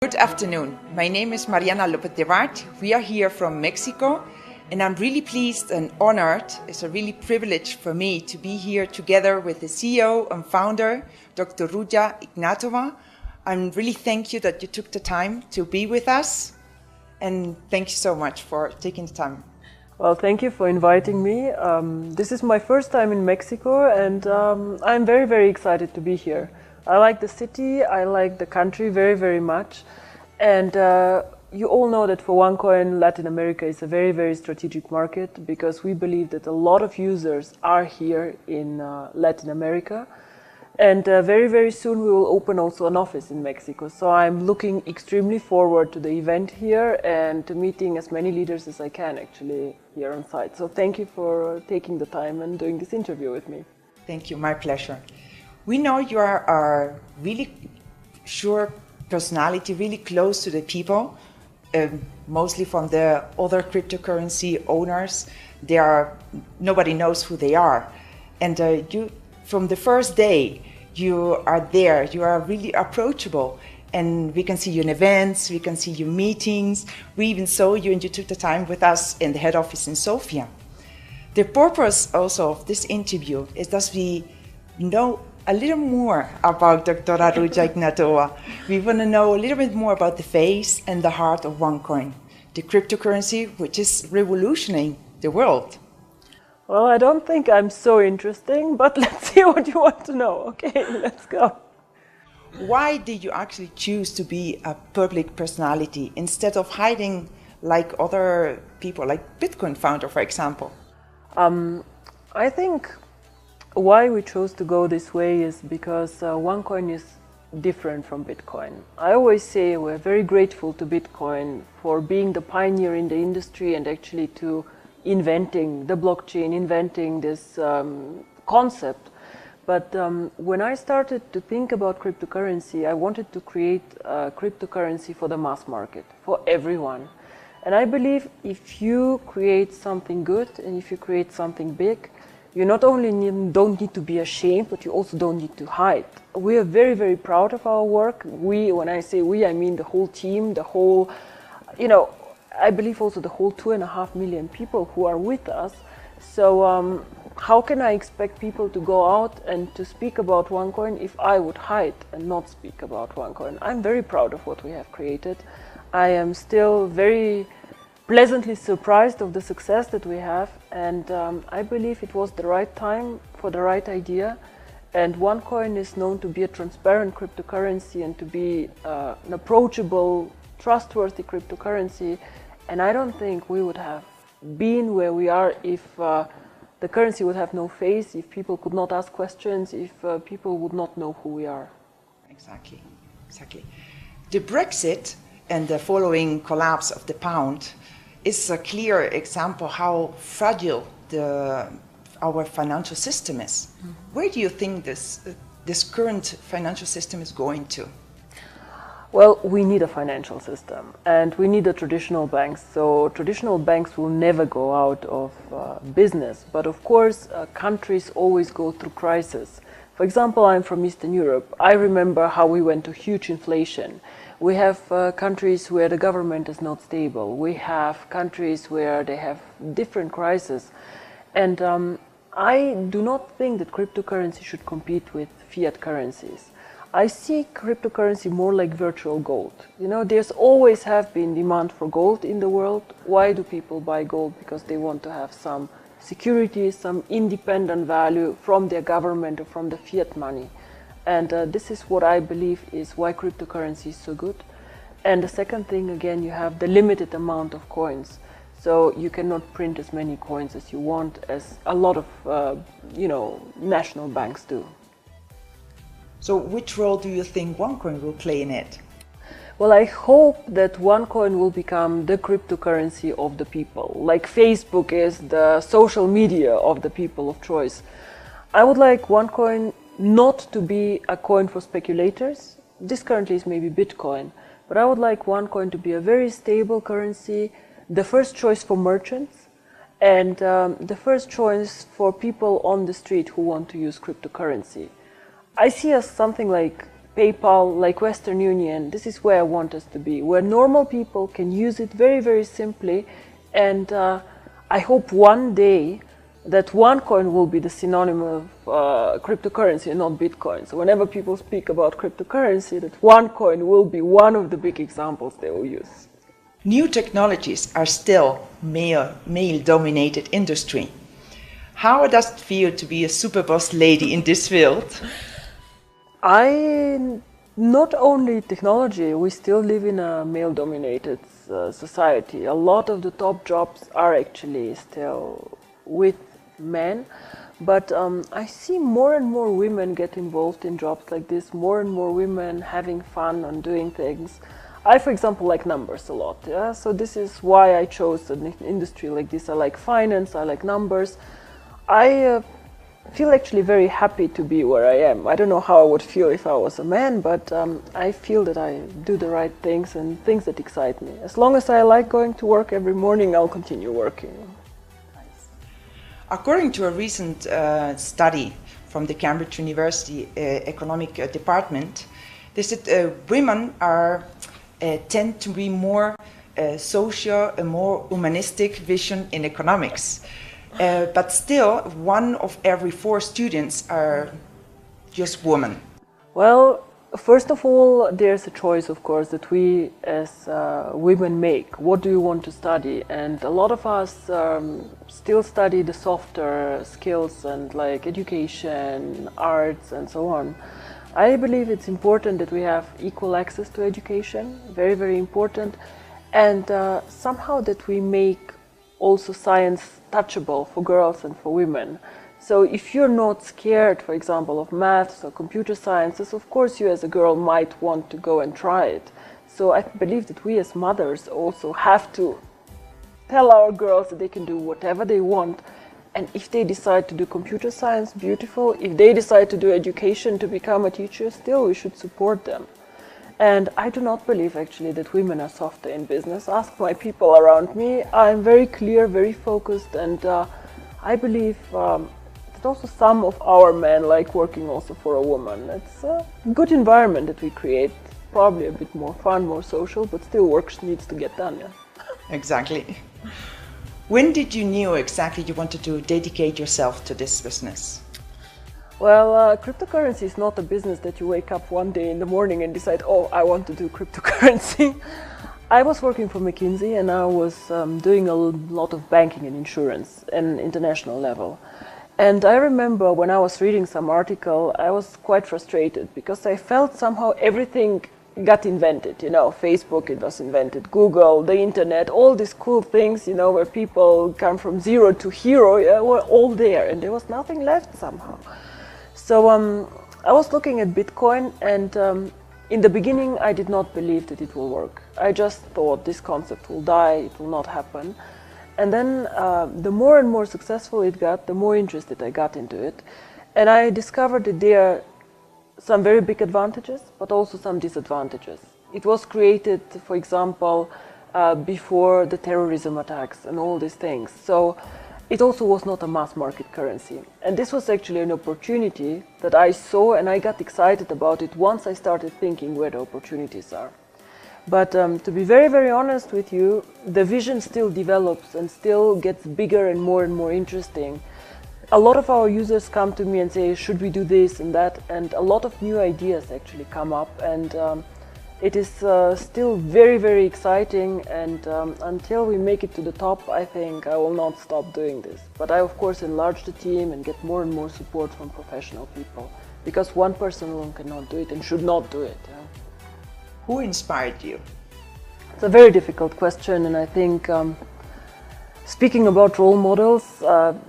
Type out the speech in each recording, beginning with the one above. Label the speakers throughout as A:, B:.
A: Good afternoon. My name is Mariana Lopez de Vart. We are here from Mexico, and I'm really pleased and honored. It's a really privilege for me to be here together with the CEO and founder, Dr. Ruja Ignatova. I'm really thank you that you took the time to be with us, and thank you so much for taking the time.
B: Well, thank you for inviting me. This is my first time in Mexico, and I'm very, very excited to be here. I like the city, I like the country very, very much. And you all know that for OneCoin, Latin America is a very, very strategic market because we believe that a lot of users are here in Latin America. And very, very soon we will open also an office in Mexico. So I'm looking extremely forward to the event here and to meeting as many leaders as I can actually here on site. So thank you for taking the time and doing this interview with me.
A: Thank you, my pleasure. We know you are a really sure personality, really close to the people, mostly from the other cryptocurrency owners. Nobody knows who they are. And you, from the first day, you are there, you are really approachable. And we can see you in events, we can see you in meetings. We even saw you and you took the time with us in the head office in Sofia. The purpose also of this interview is that we know a little more about Dr. Ruja Ignatova. We want to know a little bit more about the face and the heart of OneCoin, the cryptocurrency which is revolutionizing the world.
B: Well, I don't think I'm so interesting, but let's see what you want to know. Okay, let's go.
A: Why did you actually choose to be a public personality instead of hiding like other people, like Bitcoin founder, for example?
B: I think why we chose to go this way is because OneCoin is different from Bitcoin. I always say we're very grateful to Bitcoin for being the pioneer in the industry and actually to inventing the blockchain, inventing this concept. But when I started to think about cryptocurrency, I wanted to create a cryptocurrency for the mass market, for everyone. And I believe if you create something good and if you create something big, you not only don't need to be ashamed, but you also don't need to hide. We are very, very proud of our work. We, when I say we, I mean the whole team, the whole, I believe also the whole 2.5 million people who are with us. So how can I expect people to go out and to speak about OneCoin if I would hide and not speak about OneCoin? I'm very proud of what we have created. I am still very pleasantly surprised of the success that we have, and I believe it was the right time for the right idea. And OneCoin is known to be a transparent cryptocurrency and to be an approachable, trustworthy cryptocurrency. And I don't think we would have been where we are if the currency would have no face, if people could not ask questions, if people would not know who we are.
A: Exactly, exactly. The Brexit and the following collapse of the pound is a clear example how fragile our financial system is. Mm-hmm. Where do you think this current financial system is going to?
B: Well, we need a financial system and we need the traditional banks. So traditional banks will never go out of business. But of course, countries always go through crisis. For example, I'm from Eastern Europe. I remember how we went to huge inflation. We have countries where the government is not stable. We have countries where they have different crises. And I do not think that cryptocurrency should compete with fiat currencies. I see cryptocurrency more like virtual gold. There's always have been demand for gold in the world. Why do people buy gold? Because they want to have some security, some independent value from their government or from the fiat money. And this is what I believe is why cryptocurrency is so good. And the second thing, again, you have the limited amount of coins. So you cannot print as many coins as you want, as a lot of, national banks do.
A: So which role do you think OneCoin will play in it?
B: Well, I hope that OneCoin will become the cryptocurrency of the people, like Facebook is the social media of the people of choice. I would like OneCoin not to be a coin for speculators. This currently is maybe Bitcoin, but I would like OneCoin to be a very stable currency, the first choice for merchants, and the first choice for people on the street who want to use cryptocurrency. I see us something like PayPal, like Western Union. This is where I want us to be, where normal people can use it very, very simply. And I hope one day that OneCoin will be the synonym of cryptocurrency and not Bitcoin. So whenever people speak about cryptocurrency, that OneCoin will be one of the big examples they will use.
A: New technologies are still male-dominated industry. How does it feel to be a super boss lady in this field?
B: Not only technology, we still live in a male-dominated society. A lot of the top jobs are actually still with men, but I see more and more women get involved in jobs like this, more and more women having fun and doing things. I, for example, like numbers a lot, yeah? So this is why I chose an industry like this. I like finance, I like numbers. I feel actually very happy to be where I am. I don't know how I would feel if I was a man, but I feel that I do the right things and things that excite me. As long as I like going to work every morning, I'll continue working.
A: According to a recent study from the Cambridge University Economic Department, they said women tend to be more social, a more humanistic vision in economics. But still, 1 of every 4 students are just women.
B: Well, first of all, there's a choice, of course, that we as women make. What do you want to study? And a lot of us still study the softer skills and like education, arts, and so on. I believe it's important that we have equal access to education, very, very important, and somehow that we make also science touchable for girls and for women. So if you're not scared, for example, of maths or computer sciences, of course you as a girl might want to go and try it. So I believe that we as mothers also have to tell our girls that they can do whatever they want. And if they decide to do computer science, beautiful. If they decide to do education to become a teacher, still we should support them. And I do not believe actually that women are softer in business. Ask my people around me. I'm very clear, very focused, and I believe that also some of our men like working also for a woman. It's a good environment that we create, probably a bit more fun, more social, but still work needs to get done. Yeah?
A: Exactly. When did you know exactly you wanted to dedicate yourself to this business?
B: Well, cryptocurrency is not a business that you wake up one day in the morning and decide, oh, I want to do cryptocurrency. I was working for McKinsey and I was doing a lot of banking and insurance at an international level. And I remember when I was reading some article, I was quite frustrated because I felt somehow everything got invented. You know, Facebook, it was invented, Google, the internet, all these cool things, you know, where people come from zero to hero, yeah, were all there and there was nothing left somehow. So I was looking at Bitcoin and in the beginning I did not believe that it will work. I just thought this concept will die, it will not happen. And then the more and more successful it got, the more interested I got into it. And I discovered that there are some very big advantages, but also some disadvantages. It was created, for example, before the terrorism attacks and all these things. So it also was not a mass market currency. And this was actually an opportunity that I saw and I got excited about it once I started thinking where the opportunities are. But to be very, very honest with you, the vision still develops and still gets bigger and more interesting. A lot of our users come to me and say, should we do this and that? And a lot of new ideas actually come up. And it is still very, very exciting. And until we make it to the top, I think I will not stop doing this. But I, of course, enlarge the team and get more and more support from professional people. Because one person alone cannot do it and should not do it. Yeah?
A: Who inspired you?
B: It's a very difficult question, and I think speaking about role models,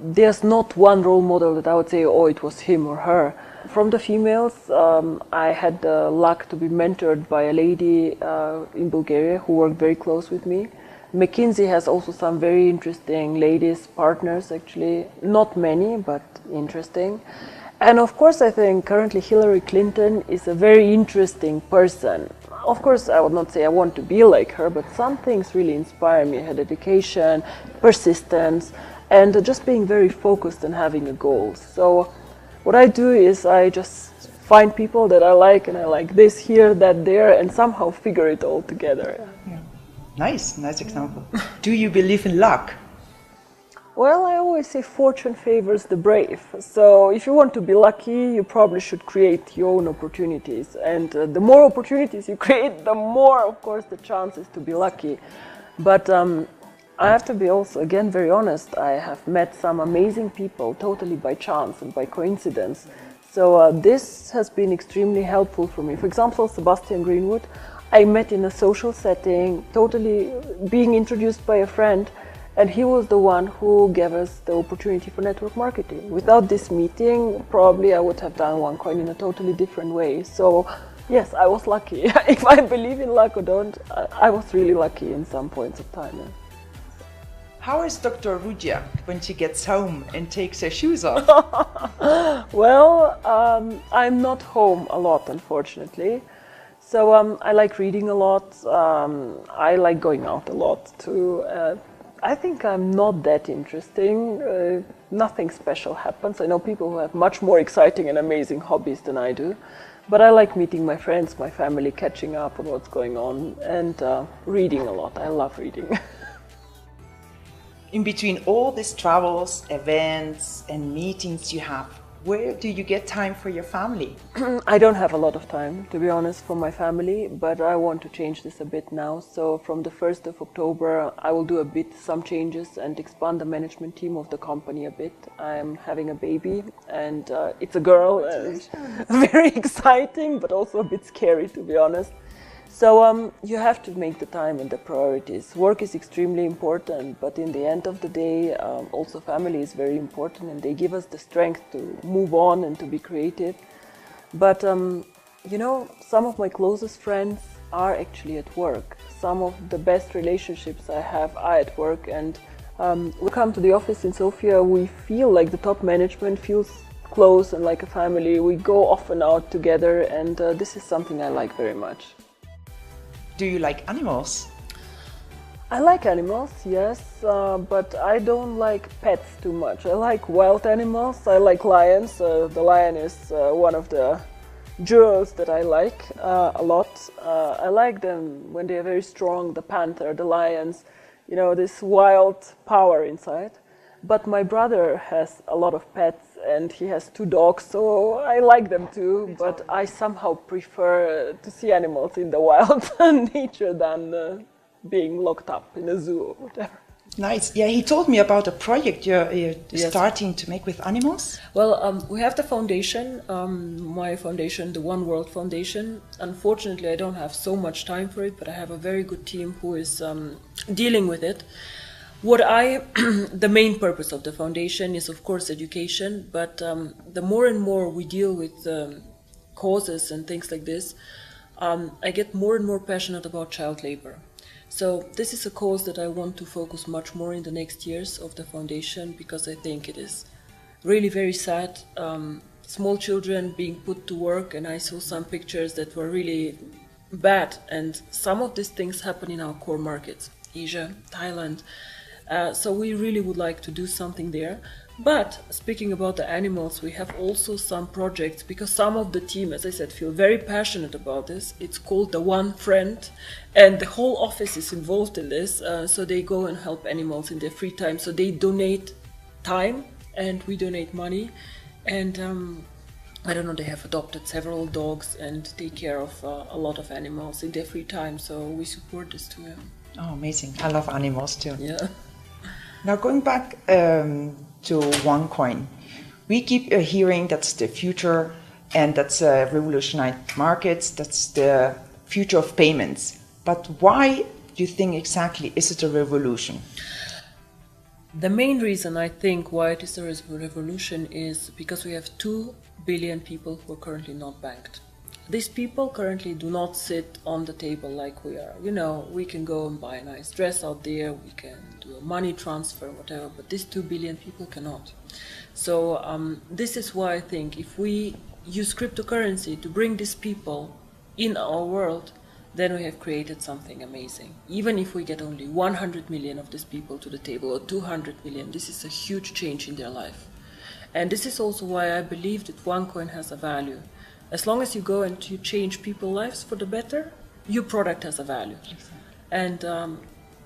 B: there's not one role model that I would say, oh, it was him or her. From the females, I had the luck to be mentored by a lady in Bulgaria who worked very close with me. McKinsey has also some very interesting ladies partners, actually. Not many, but interesting. And of course, I think currently Hillary Clinton is a very interesting person. Of course, I would not say I want to be like her, but some things really inspire me. Her dedication, persistence, and just being very focused and having a goal. So what I do is I just find people that I like, and I like this here, that there, and somehow figure it all together.
A: Yeah. Nice example. Do you believe in luck?
B: Well, I always say fortune favors the brave. So if you want to be lucky, you probably should create your own opportunities. And the more opportunities you create, the more, of course, the chances to be lucky. But I have to be also, again, very honest. I have met some amazing people totally by chance and by coincidence. So this has been extremely helpful for me. For example, Sebastian Greenwood, I met in a social setting, totally being introduced by a friend. And he was the one who gave us the opportunity for network marketing. Without this meeting, probably I would have done OneCoin in a totally different way. So yes, I was lucky. If I believe in luck or don't, I was really lucky in some points of time. Yeah.
A: How is Dr. Ruja when she gets home and takes her shoes off?
B: Well, I'm not home a lot, unfortunately. So I like reading a lot. I like going out a lot too. I think I'm not that interesting. Nothing special happens. I know people who have much more exciting and amazing hobbies than I do. But I like meeting my friends, my family, catching up on what's going on, and reading a lot. I love reading.
A: In between all these travels, events, and meetings you have, where do you get time for your family?
B: I don't have a lot of time, to be honest, for my family, but I want to change this a bit now. So from the 1st of October, I will do some changes and expand the management team of the company a bit. I'm having a baby, and it's a girl. Very exciting, but also a bit scary, to be honest. So you have to make the time and the priorities. Work is extremely important, but in the end of the day, also family is very important, and they give us the strength to move on and to be creative. But you know, some of my closest friends are actually at work. Some of the best relationships I have are at work, and we come to the office in Sofia, we feel like the top management feels close and like a family. We go often out together, and this is something I like very much.
A: Do you like animals?
B: I like animals, yes, but I don't like pets too much. I like wild animals. I like lions. The lion is one of the jewels that I like a lot. I like them when they are very strong, the panther, the lions, you know, this wild power inside. But my brother has a lot of pets, and he has 2 dogs, so I like them too, but I somehow prefer to see animals in the wild nature than being locked up in a zoo or whatever.
A: Nice. Yeah, he told me about a project you're starting to make with animals.
C: Well, we have the foundation, my foundation, the One World Foundation. Unfortunately, I don't have so much time for it, but I have a very good team who is dealing with it. The main purpose of the foundation is, of course, education, but the more and more we deal with causes and things like this, I get more and more passionate about child labor. So this is a cause that I want to focus much more in the next years of the foundation, because I think it is really very sad. Small children being put to work, and I saw some pictures that were really bad, and some of these things happen in our core markets, Asia, Thailand. So we really would like to do something there. But speaking about the animals, we have also some projects, because some of the team, as I said, feel very passionate about this. It's called the One Friend, and the whole office is involved in this. So they go and help animals in their free time. So they donate time, and we donate money. And I don't know, they have adopted several dogs and take care of a lot of animals in their free time. So we support this too. Yeah.
A: Oh, amazing. I love animals too.
C: Yeah.
A: Now going back to OneCoin, we keep hearing that's the future, and that's revolutionize markets, that's the future of payments. But why do you think exactly is it a revolution?
C: The main reason I think why it is a revolution is because we have 2 billion people who are currently not banked. These people currently do not sit on the table like we are. You know, we can go and buy a nice dress out there, we can do a money transfer, whatever, but these 2 billion people cannot. So this is why I think if we use cryptocurrency to bring these people in our world, then we have created something amazing. Even if we get only 100 million of these people to the table, or 200 million, this is a huge change in their life. And this is also why I believe that OneCoin has a value. As long as you go and you change people's lives for the better, your product has a value. And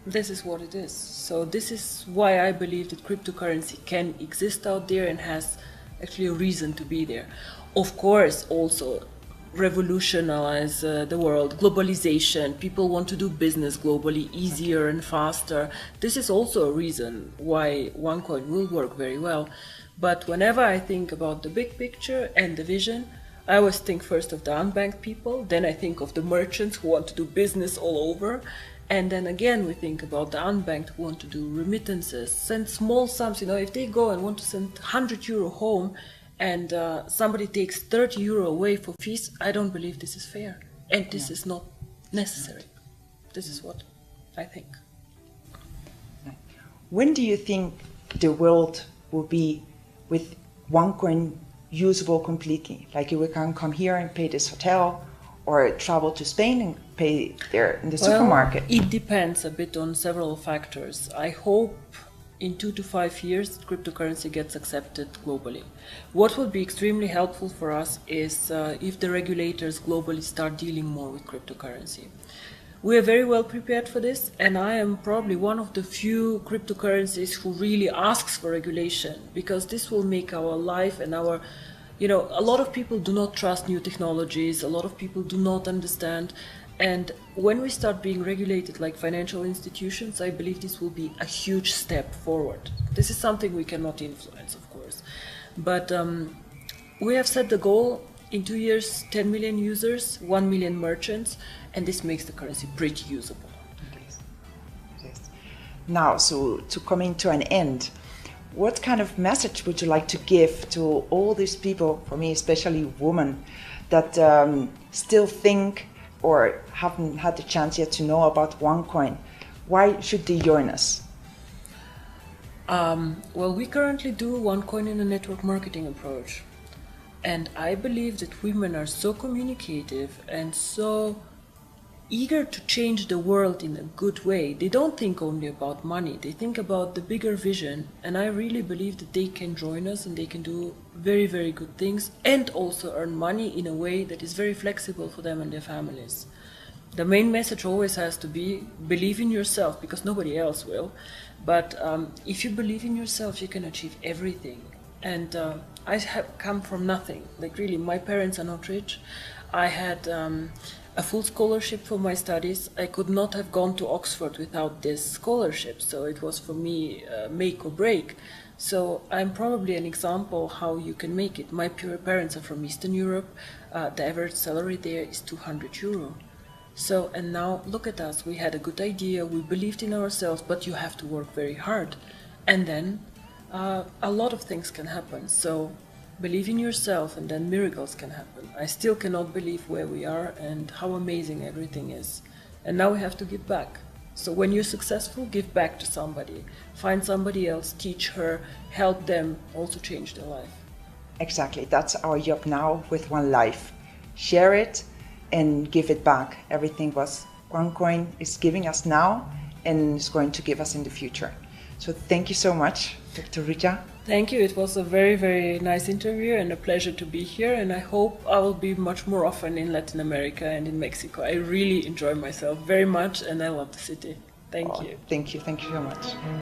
C: this is what it is. So this is why I believe that cryptocurrency can exist out there and has actually a reason to be there. Of course, also revolutionize the world, globalization, people want to do business globally easier and faster. This is also a reason why OneCoin will work very well. But whenever I think about the big picture and the vision, I always think first of the unbanked people, then I think of the merchants who want to do business all over, and then again we think about the unbanked who want to do remittances, send small sums. If they go and want to send €100 home, and somebody takes €30 away for fees, I don't believe this is fair. And this is not necessary. This is what I think.
A: When do you think the world will be with OneCoin usable completely? Like you can come here and pay this hotel, or travel to Spain and pay there in the supermarket?
C: It depends a bit on several factors. I hope in 2 to 5 years, cryptocurrency gets accepted globally. What would be extremely helpful for us is if the regulators globally start dealing more with cryptocurrency. We are very well prepared for this, and I am probably one of the few cryptocurrencies who really asks for regulation, because this will make our life and our, a lot of people do not trust new technologies, a lot of people do not understand. And when we start being regulated like financial institutions, I believe this will be a huge step forward. This is something we cannot influence, of course. But we have set the goal in 2 years, 10 million users, 1 million merchants, and this makes the currency pretty usable.
A: Yes. Now, so to coming to an end, what kind of message would you like to give to all these people, for me especially women, that still think or haven't had the chance yet to know about OneCoin? Why should they join us?
C: Well, we currently do OneCoin in a network marketing approach. And I believe that women are so communicative and so eager to change the world in a good way. They don't think only about money, they think about the bigger vision. And I really believe that they can join us and they can do very, very good things and also earn money in a way that is very flexible for them and their families. The main message always has to be, believe in yourself, because nobody else will. But if you believe in yourself, you can achieve everything. And I have come from nothing. Like really, my parents are not rich. I had a full scholarship for my studies. I could not have gone to Oxford without this scholarship. So it was for me make or break. So I'm probably an example how you can make it. My parents are from Eastern Europe. The average salary there is €200. So, and now look at us. We had a good idea. We believed in ourselves, but you have to work very hard. And then a lot of things can happen. So believe in yourself and then miracles can happen. I still cannot believe where we are and how amazing everything is. And now we have to give back. So when you're successful, give back to somebody. Find somebody else, teach her, help them also change their life.
A: Exactly. That's our job now with Onelife. Share it and give it back. Everything was OneCoin is giving us now and is going to give us in the future. So thank you so much, Dr. Ruja.
C: Thank you. It was a very, very nice interview and a pleasure to be here. And I hope I will be much more often in Latin America and in Mexico. I really enjoy myself very much and I love the city. Thank you.
A: Thank you. Thank you so much.